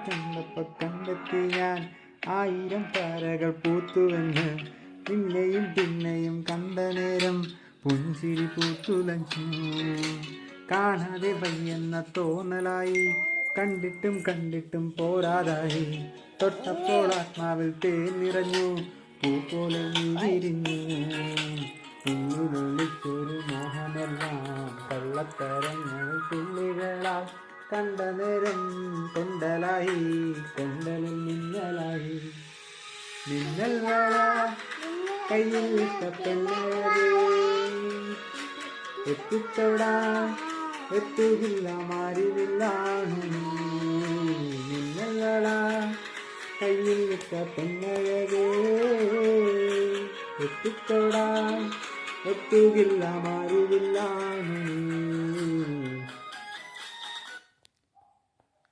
കണ്ടെത്തി ഞാൻ 1000 താരകൾ പൂത്തുവെന്ന്. പിന്നെയും പിന്നെയും കണ്ട നേരം പുഞ്ചിരി പൂത്തുലഞ്ഞു. കാണാതെ വയ്യെന്ന തോന്നലായി, കണ്ടിട്ടും പോരാതായി. തൊട്ടപ്പോൾ ആത്മാവിൽ തേൻ നിറഞ്ഞു, പൂ പോലെ നീ വിരിഞ്ഞു. ഉള്ളിലൊളിച്ചൊരു മോഹമെല്ലാം കള്ളത്തരങ്ങൾ തുള്ളികളാൽ കണ്ട നേരം കൊണ്ടലായി, കൊണ്ടലിൽ മിന്നലായി. മിന്നൽ വള കയ്യിൽ ഇട്ട പെണ്ണഴകേ, എത്തിത്തൊടാൻ എത്തുകില്ല മാറിവില്ലാണു. മിന്നൽ വള കയ്യിൽ ഇട്ട പെണ്ണഴകേ, എത്തിത്തൊടാൻ എത്തുകില്ല മാറിവില്ലാണു.